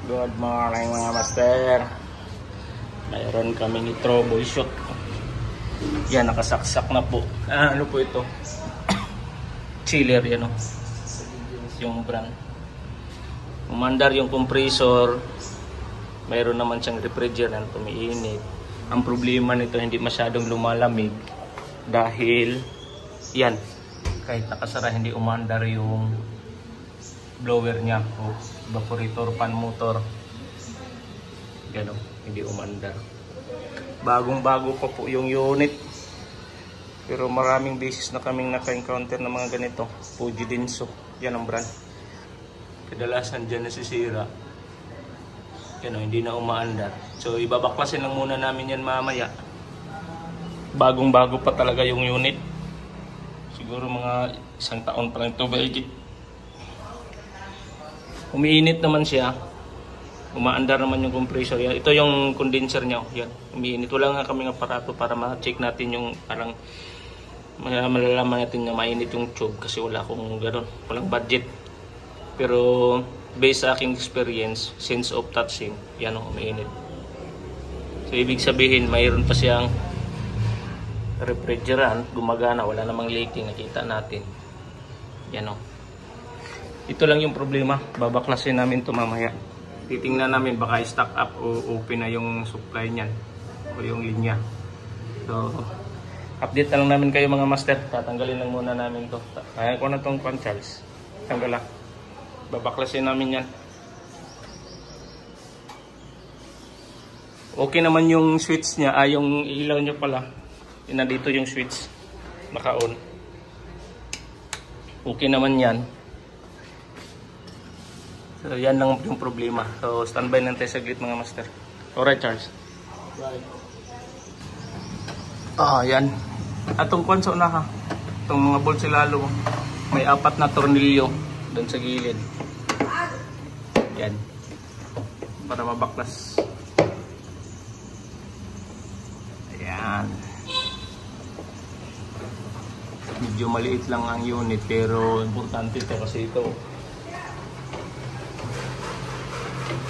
Good morning mga master. Mayroon kaming troubleshoot. Yan, nakasaksak na po. Ano po ito? Chiller yan, oh. Yung brand. Umandar yung compressor. Mayroon naman siyang refrigerant, umiinit. Ang problema nito, hindi masyadong lumalamig dahil yan, kahit nakasara, hindi umandar yung blower niya o evaporator fan motor. Gano, hindi umandar. Bagong-bago pa po yung unit. Pero maraming beses na kaming naka-encounter ng mga ganito. Fuji Denso, yan ang brand. Kadalasan dyan nasisira. Yan, hindi na umaandar. So ibabaklasin lang muna namin yan mamaya. Bagong-bago pa talaga yung unit. Siguro mga 1 taon pa lang ito baigit. Umiinit naman siya. Umaandar naman yung compressor. Yan. Ito yung condenser niya. Yan. Umiinit. Wala nga kaming aparato para ma-check natin yung parang malalaman natin na mainit yung tube kasi wala akong gano'n. Walang budget. Pero based sa aking experience, sense of touching, yan o, umiinit. So ibig sabihin, mayroon pa siyang refrigerant, gumagana, wala namang leaking, nakita natin. Yan o. Ito lang yung problema. Babaklasin namin ito mamaya. Titingnan namin baka stock up o open na yung supply niyan o yung linya. So update lang namin kayo mga master. Tatanggalin lang muna namin to. Kaya ko na tong pan-charge. Tanggal lang. Babaklasin namin yan. Okay naman yung switch niya. Yung ilaw niya pala. Nandito yung switch. Naka-on. Okay naman yan. So yan lang yung problema. So standby lang tayo saglit mga master. Alright Charles. Right. Yan. Atong kwan sa unaha. Itong mga bolt silalo. May 4 na tornilyo doon sa gilid. Yan. Para mabaklas. Ayan. Medyo maliit lang ang unit pero importante ito kasi ito.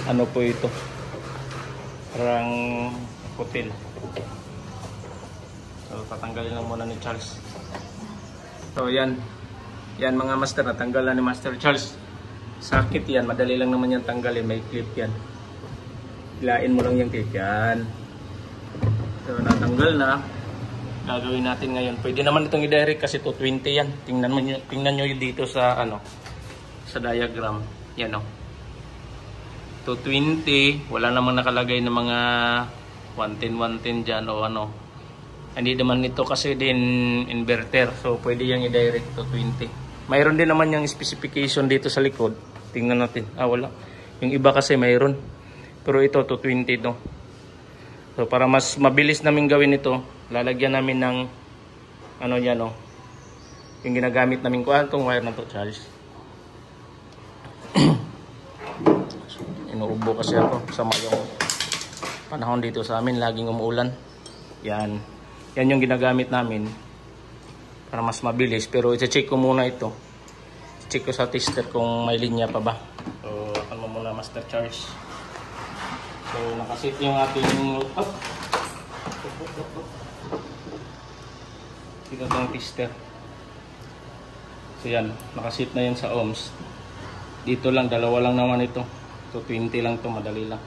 Ano po ito? Parang hotel. So tatanggalin lang muna ni Charles. So yan. Yan mga master, natanggal na ni Master Charles. Sakit yan, madali lang naman yan tanggalin. May clip yan. Hilain mo lang yung clip yan. So natanggal na. Gagawin natin ngayon. Pwede naman itong i-direct kasi 220 yan. Tingnan nyo dito sa sa diagram. Yan o. 220, wala namang nakalagay ng mga 110 dyan o ano. Hindi naman ito kasi din inverter. So pwede yung i-direct to 20. Mayroon din naman yung specification dito sa likod. Tingnan natin. Wala. Yung iba kasi mayroon. Pero ito to 20 to. So para mas mabilis namin gawin ito, lalagyan namin ng ano yan o. Yung ginagamit namin ko. Itong wire na to, Charles. Inuubo kasi ako sa yung panahon dito sa amin, laging umuulan. Yan yung ginagamit namin para mas mabilis. Pero i-check ko muna ito. Check ko sa tester kung may linya pa ba. So akan mo muna Master Charles. So nakasit yung ating laptop. Ito yung tester. So yan, nakasit na yan sa ohms. Dito lang, dalawa lang naman ito. So 20 lang to, madali lang.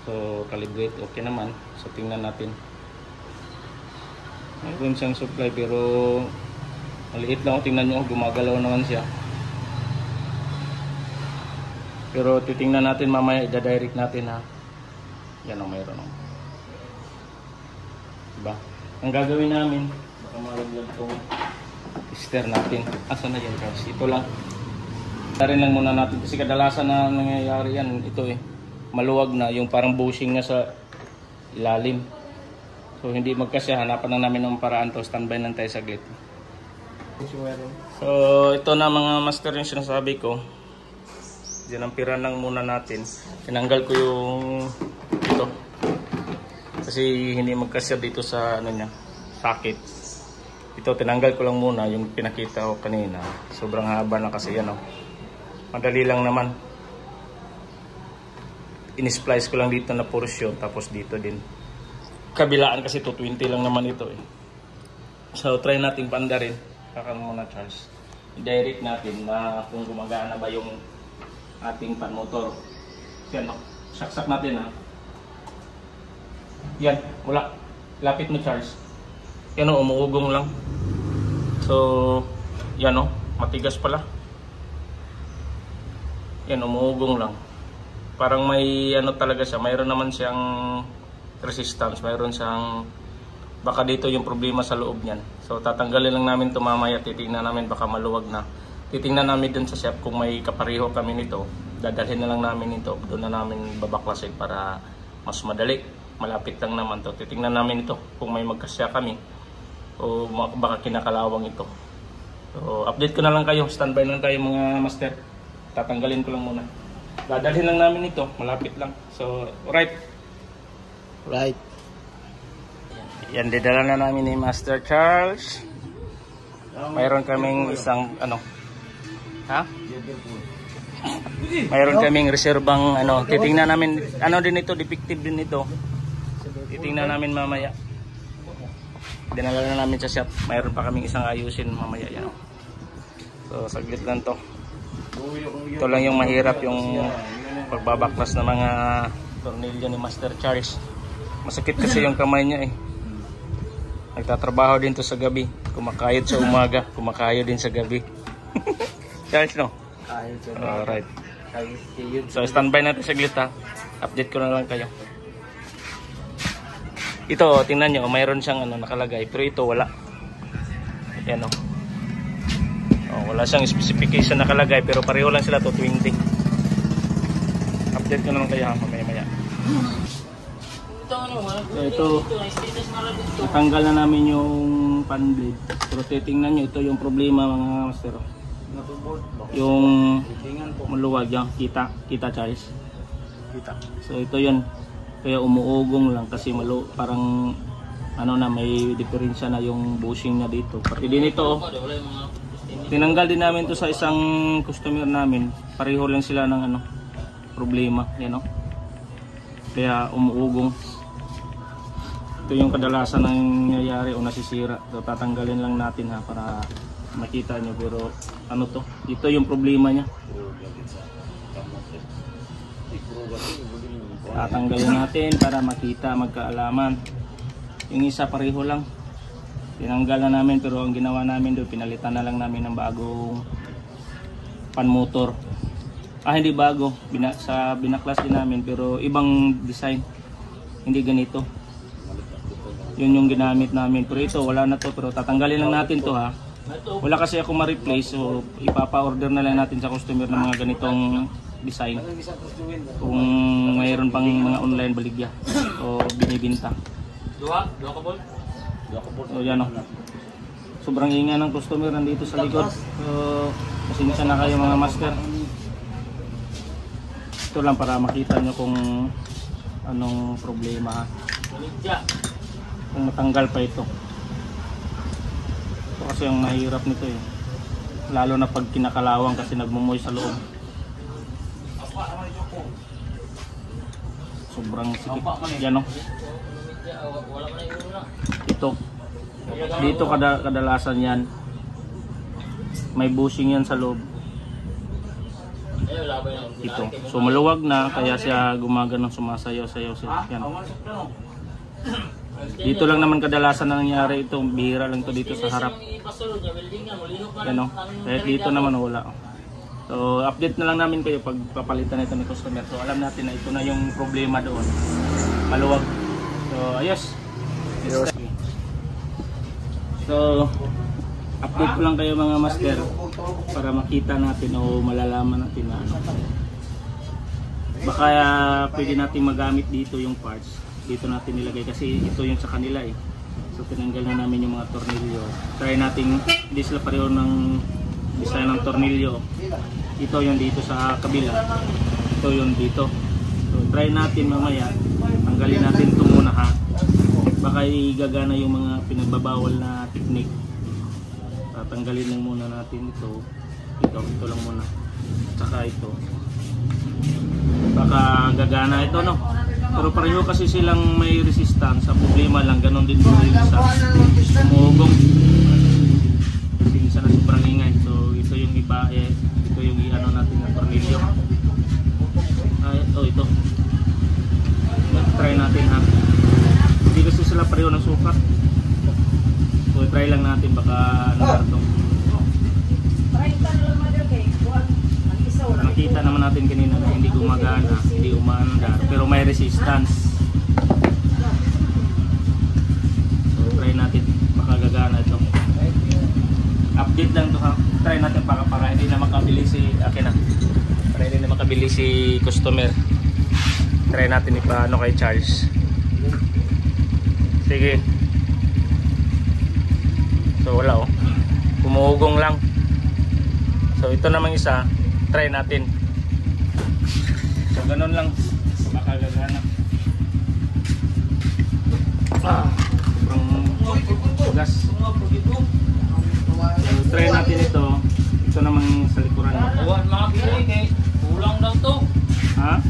So calibrate, okay naman. So tingnan natin. Mayroon siyang supply pero maliit lang. Tingnan nyo, gumagalaw naman siya. Pero titingnan natin mamaya, i-direct natin ha. Yan ang mayroon. Diba? Ang gagawin namin, baka malaglag itong tester natin. Asan na yan guys? Ito lang. Tarin lang muna natin kasi kadalasan na nangyayari yan ito maluwag na yung parang bushing na sa ilalim. So hindi magkasya, hanapan na namin ng paraan to. Standby lang tayo saglit. So ito na mga master yung sinasabi ko. Dinampiran lang muna natin. Tinanggal ko yung ito kasi hindi magkasya dito sa ano niya, socket. Ito tinanggal ko lang muna yung pinakita ko kanina. Sobrang haba na kasi yan o. Madali lang naman. in-splice ko lang dito na portion, tapos dito din. Kabilaan kasi 220 lang naman ito eh. So try natin panda rin. Kakano muna Charles. I-direct natin na kung gumagana ba yung ating pan motor. Yan, saksak natin ha. Yan, wala. Lapit mo Charles. Yan o, umuugong lang. So, yan o, matigas pala. Yan, umuugong lang. Parang may ano talaga siya, mayroon naman siyang resistance, mayroon siyang, baka dito yung problema sa loob niyan. So tatanggalin lang namin ito mamaya, titingnan namin baka maluwag na. Titingnan namin dun sa shop kung may kapareho kami nito. Dadalhin na lang namin ito, doon na namin babaklasin para mas madali. Malapit lang naman to. Titingnan namin ito kung may magkasya kami o baka kinakalawang ito. So update ko na lang kayo, standby lang tayo mga master. Tatanggalin ko lang muna. Dadalhin lang namin ito, malapit lang. So right. Yan, didala na namin ni Master Charles. Mayroon kaming isang ano. Ha? Mayroon kaming reserbang ano, titingnan namin ano din ito, defective din ito. Titingnan namin mamaya. Dinala na namin sa shop. Mayroon pa kaming isang ayusin mamaya yan. So saglit lang to. Ito lang yung mahirap, yung pagbabaklas ng mga tornilyo ni Master Charles. Masakit kasi yung kamay niya eh. Nagtatrabaho din to sa gabi. Kumakayod sa umaga, kumakayod din sa gabi. Charles no? Alright. So standby natin saglit ha. Update ko na lang kayo. Ito, tingnan nyo, mayroon siyang ano, nakalagay. Pero ito wala. Ayan o. Wala siyang specification nakalagay. Pero pareho lang sila, 220. Update ko na lang kayo ha, mamaya-maya. So ito, natanggal na namin yung fan blade. Pero titingnan nyo, ito yung problema mga master. Yung maluwag yan, kita Charles. So ito yun. Kaya umuugong lang kasi parang ano na, may diferensya na yung bushing niya dito. Pati din ito, tinanggal din namin to sa isang customer namin. Pareho lang sila ng ano, problema, yan o. Kaya umuugong. Ito yung kadalasan ng nangyayari o nasisira. So tatanggalin lang natin ha para makita nyo. Pero ano to, ito yung problema niya. Tatanggalin natin para makita, magkaalaman. Yung isa pareho lang. Tinanggal na namin pero ang ginawa namin doon, pinalitan na lang namin ng bagong pan motor. Hindi bago, binaklas din namin pero ibang design. Hindi ganito. Yun yung ginamit namin. Pero ito wala na to, pero tatanggalin lang natin to ha. Wala kasi ako ma-replace, so ipapa-order na lang natin sa customer ng mga ganitong design. Kung mayroon pang mga online baligya o binibinta. Dua ka bol? So yan o. Sobrang ingay ng customer nandito sa likod. So pasensya na kayo mga master. Ito lang para makita nyo kung anong problema ha. Kung matanggal pa ito. Ito kasi yung mahirap nito eh. Lalo na pag kinakalawang kasi nagmumoy sa loob. Sobrang sikip. Yan o. Ito. Dito kadalasan yan. May bushing yan sa loob. Ito. So maluwag na kaya siya gumaganong sumasayaw-sayaw siya. Yan. Dito lang naman kadalasan na nangyari ito. Bihira lang to dito sa harap. Yan o. Kahit dito naman wala. So update na lang namin kayo pag papalitan ito ni customer. So alam natin na ito na yung problema doon. Maluwag. So ayos. So update ko lang kayo mga master para makita natin o malalaman natin na ano. Baka pwede natin magamit dito yung parts. Dito natin nilagay kasi ito yung sa kanila eh. So tinanggal na namin yung mga tornilyo. Try natin, hindi sila pareho ng design ng tornilyo. Ito yung dito sa kabila. Ito yung dito. So try natin mamaya. Tanggalin natin ito muna ha. Baka igagana yung mga pinagbabawal na technique. Tatanggalin lang muna natin ito. Ito lang muna. Saka ito. Baka baka gagana ito, no? Pero pareho kasi silang may resistance. Sa problema lang, ganun din po yung isa. Umugong. Kasi minsan na sobrang ingay. So ito yung iba, ito yung i-ano natin ng tornilyo. Ito. Try natin ha. Hindi kasi sila pareho ng sukat. So try lang natin baka narito. Nakita naman natin kanina na hindi gumagana, hindi umaandar, pero may resistance. So try natin baka gagana ito. Update lang to ha. Try natin para hindi na makabili si para hindi na makabili si customer. Try natin ipaano kay Charles. Sige. So wala oh. Umuugong lang. So ito namang isa, try natin. So ganun lang. Baka gagana. Sobrang tugas. So try natin ito. Ito namang sa likuran mo. Kulang daw to. Ha?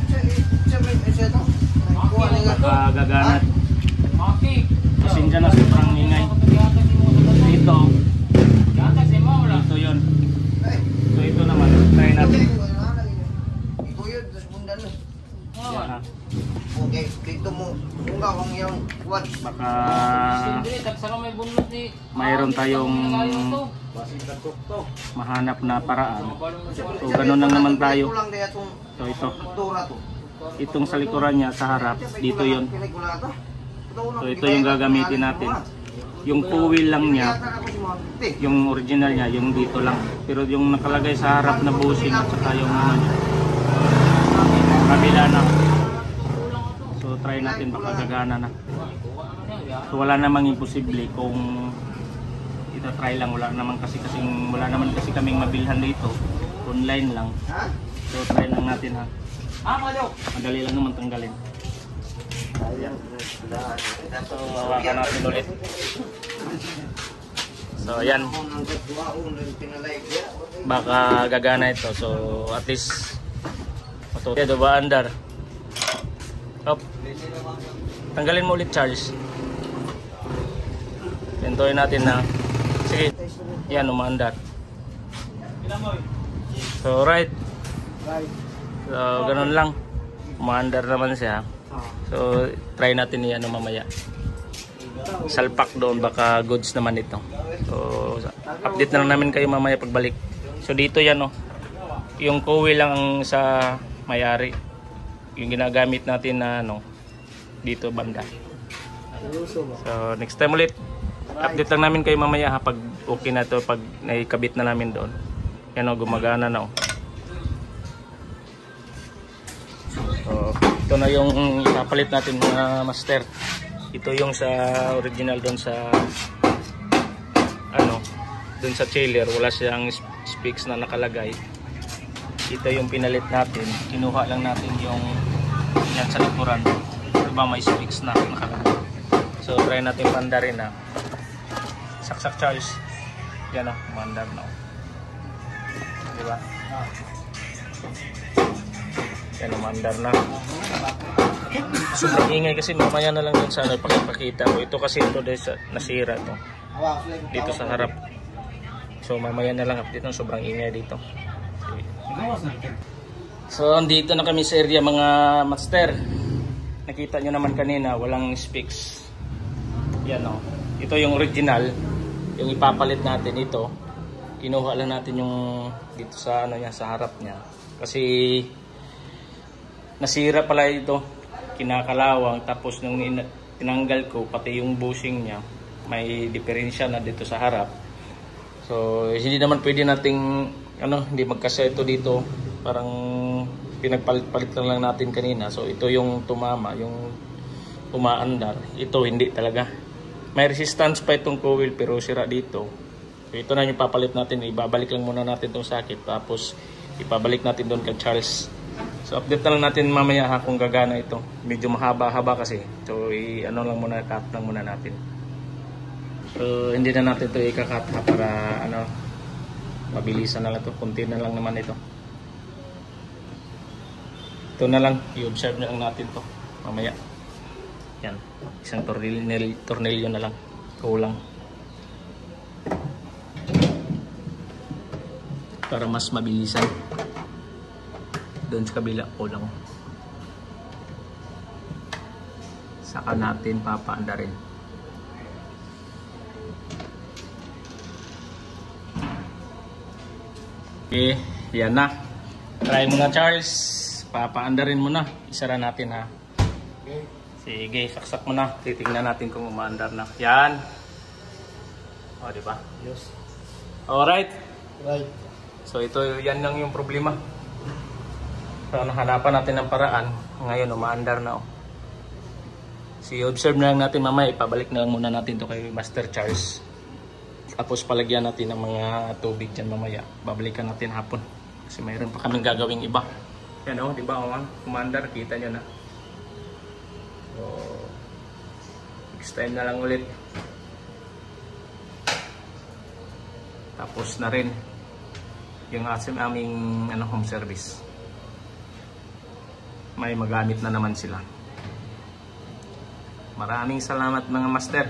Baka gaganat. Kasi dyan na sobrang ingay. Dito. Dito yun. So ito naman. Try natin. Yan ha. Okay, dito mo. Kung gawang yung kuwan. Baka mayroon tayong mahanap na paraan. So ganun lang naman tayo. So ito. Itong sa likuran niya sa harap, dito yon. So ito yung gagamitin natin. Yung coil lang niya, yung original niya, yung dito lang. Pero yung nakalagay sa harap na bushing at saka yung ano niya, kabila na. So try natin baka gagana na. So wala namang imposible kung ito try lang, wala naman kasi kaming mabilhan dito. Online lang. So try lang natin ha. Madali lang naman tanggalin. So hawakan natin ulit. So ayan. Baka gagana ito. So at least matutuwa. Ito ba andar? Hop. Tanggalin mo ulit Charles. Pintuin natin na. Sige. Yan umaandar. So right. So ganun lang. Umaandar naman siya. So try natin yan mamaya. Salpak doon baka goods naman ito. So update na lang namin kayo mamaya pagbalik. So dito yan oh. Yung coil lang ang sa may-ari. Yung ginagamit natin na ano dito banda. So next time ulit. Update lang namin kayo mamaya ha, pag okay na to, pag naikabit na namin doon. Yan oh, gumagana na oh. So ito na yung ipapalit natin mga master. Ito yung sa original doon sa ano, doon sa chiller, wala siyang specs na nakalagay. Ito yung pinalit natin. Kinuha lang natin yung yan sa likuran. Diba may specs na nakalagay. So try natin pandarin na. Saksak Charles. Yan o, mandar na. Diba? Yan o, mandar na. Sobrang ingay kasi mamaya na lang yun sa pakipakita ko. Ito kasi ito nasira to. Dito sa harap. So mamaya na lang update ng sobrang ingay dito. So andito na kami sa area mga master. Nakita nyo naman kanina walang specs. Yan o. Ito yung original. Yung ipapalit natin ito. Kinuha lang natin yung dito sa ano niya, sa harap niya. Kasi nasira pala ito. Kinakalawang. Tapos nung tinanggal ko pati yung bushing niya, may diferensya na dito sa harap. So hindi naman pwede nating hindi magkasya ito dito. Parang pinagpalit-palit lang natin kanina. So ito yung tumama, yung umaandar. Ito hindi talaga. May resistance pa itong coil pero sira dito. So ito na yung papalit natin. Ibabalik lang muna natin itong sakit. Tapos ipabalik natin doon kay Charles. So update na lang natin mamaya ha kung gagana ito. Medyo mahaba-haba kasi. So cut lang muna natin. So hindi na natin ito ika-cut ha para mabilisan na lang ito. Kunti na lang naman ito. Ito na lang, i-observe na lang natin to mamaya. Yan, isang tornilyo na lang, kulang. Para mas mabilisan. Doon sa kabila, kulang. Saka natin papaandarin. Okay, yan na. Try mo na, Charles. Papaandarin mo na. Isara natin, ha. Okay. Sige, saksak mo na. Titingnan natin kung umaandar na. Yan. O, diba? Yes. Alright. Right. So, ito, yan lang yung problema. So, nahanapan natin ng paraan. Ngayon, umaandar na, oh. observe na lang natin mamaya. Ipabalik na lang muna natin to kay Master Charles. Tapos palagyan natin ng mga tubig dyan mamaya. Babalikan natin hapon. Kasi mayroon pa kaming gagawing iba. Yan, oh, di ba? Commander, kita nyo na. So, next time na lang ulit. Tapos na rin yung aming home service. May magamit na naman sila. Maraming salamat mga master.